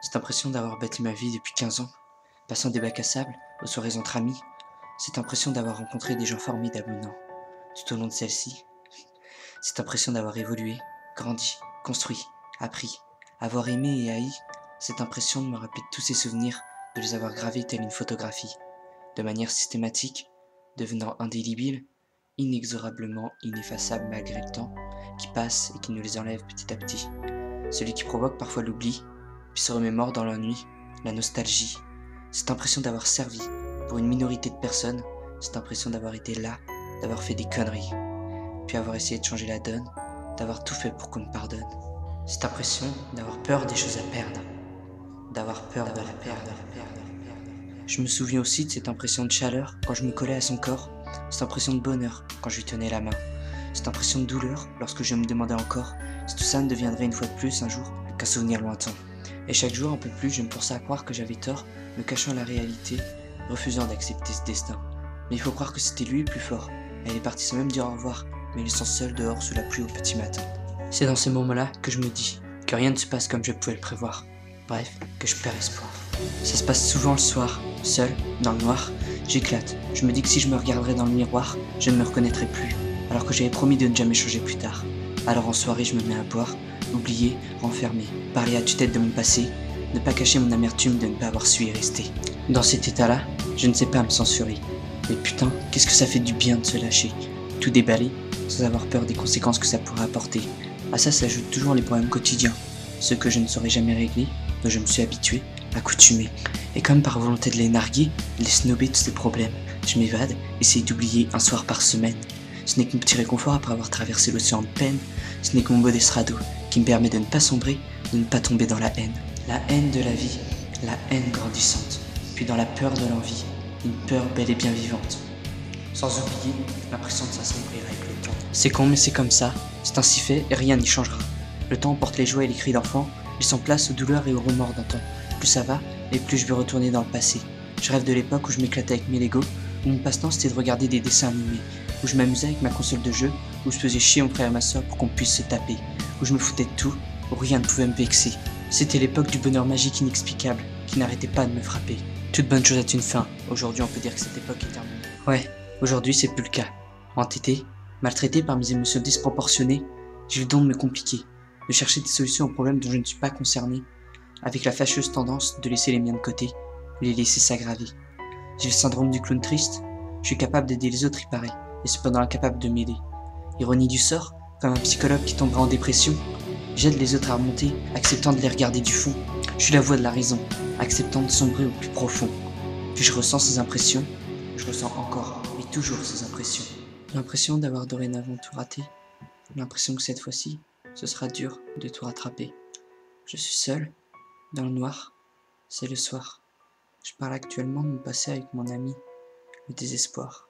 Cette impression d'avoir bâti ma vie depuis 15 ans, passant des bacs à sable aux soirées entre amis. Cette impression d'avoir rencontré des gens formidables ou non, tout au long de celle-ci. Cette impression d'avoir évolué, grandi, construit, appris, avoir aimé et haï. Cette impression de me rappeler de tous ces souvenirs, de les avoir gravés telle une photographie, de manière systématique, devenant indélébile, inexorablement ineffaçable malgré le temps, qui passe et qui nous les enlève petit à petit. Celui qui provoque parfois l'oubli, puis se remémore dans l'ennui, la nostalgie. Cette impression d'avoir servi pour une minorité de personnes, cette impression d'avoir été là, d'avoir fait des conneries, puis avoir essayé de changer la donne, d'avoir tout fait pour qu'on me pardonne. Cette impression d'avoir peur des choses à perdre, d'avoir peur de la perdre. Je me souviens aussi de cette impression de chaleur quand je me collais à son corps, cette impression de bonheur quand je lui tenais la main, cette impression de douleur lorsque je me demandais encore si tout ça ne deviendrait une fois de plus un jour qu'un souvenir lointain. Et chaque jour un peu plus je me forçais à croire que j'avais tort, me cachant la réalité, refusant d'accepter ce destin. Mais il faut croire que c'était lui le plus fort. Elle est partie sans même dire au revoir, me laissant seul dehors sous la pluie au petit matin. C'est dans ces moments-là que je me dis que rien ne se passe comme je pouvais le prévoir. Bref, que je perds espoir. Ça se passe souvent le soir, seul, dans le noir. J'éclate. Je me dis que si je me regarderais dans le miroir, je ne me reconnaîtrais plus, alors que j'avais promis de ne jamais changer plus tard. Alors en soirée, je me mets à boire, oublier, renfermer, parler à tue-tête de mon passé, ne pas cacher mon amertume de ne pas avoir su y rester. Dans cet état-là, je ne sais pas me censurer. Mais putain, qu'est-ce que ça fait du bien de se lâcher, tout déballer, sans avoir peur des conséquences que ça pourrait apporter. À ça s'ajoutent toujours les problèmes quotidiens, ceux que je ne saurais jamais régler, dont je me suis habitué, accoutumé. Et comme par volonté de les narguer, de les snober tous ces problèmes, je m'évade, essaye d'oublier un soir par semaine. Ce n'est que mon petit réconfort après avoir traversé l'océan de peine, ce n'est que mon modeste radeau qui me permet de ne pas sombrer, de ne pas tomber dans la haine. La haine de la vie, la haine grandissante, puis dans la peur de l'envie, une peur belle et bien vivante. Sans oublier l'impression de s'assombrir avec le temps. C'est con mais c'est comme ça, c'est ainsi fait et rien n'y changera. Le temps emporte les joies et les cris d'enfants, laissant place aux douleurs et aux remords d'antan. Plus ça va, et plus je veux retourner dans le passé. Je rêve de l'époque où je m'éclatais avec mes Legos, où mon passe-temps c'était de regarder des dessins animés, où je m'amusais avec ma console de jeu, où je faisais chier mon frère et ma soeur pour qu'on puisse se taper, où je me foutais de tout, où rien ne pouvait me vexer. C'était l'époque du bonheur magique inexplicable, qui n'arrêtait pas de me frapper. Toute bonne chose a une fin. Aujourd'hui on peut dire que cette époque est terminée. Ouais, aujourd'hui c'est plus le cas. Entêté, maltraité par mes émotions disproportionnées, j'ai le don de me compliquer, de chercher des solutions aux problèmes dont je ne suis pas concerné, avec la fâcheuse tendance de laisser les miens de côté, les laisser s'aggraver. J'ai le syndrome du clown triste, je suis capable d'aider les autres, il paraît, et cependant incapable de m'aider. Ironie du sort, comme un psychologue qui tomberait en dépression, j'aide les autres à remonter, acceptant de les regarder du fond. Je suis la voix de la raison, acceptant de sombrer au plus profond. Puis je ressens ces impressions, je ressens encore, et toujours ces impressions. L'impression d'avoir dorénavant tout raté, l'impression que cette fois-ci, ce sera dur de tout rattraper. Je suis seul, dans le noir, c'est le soir. Je parle actuellement de mon passé avec mon ami, le désespoir.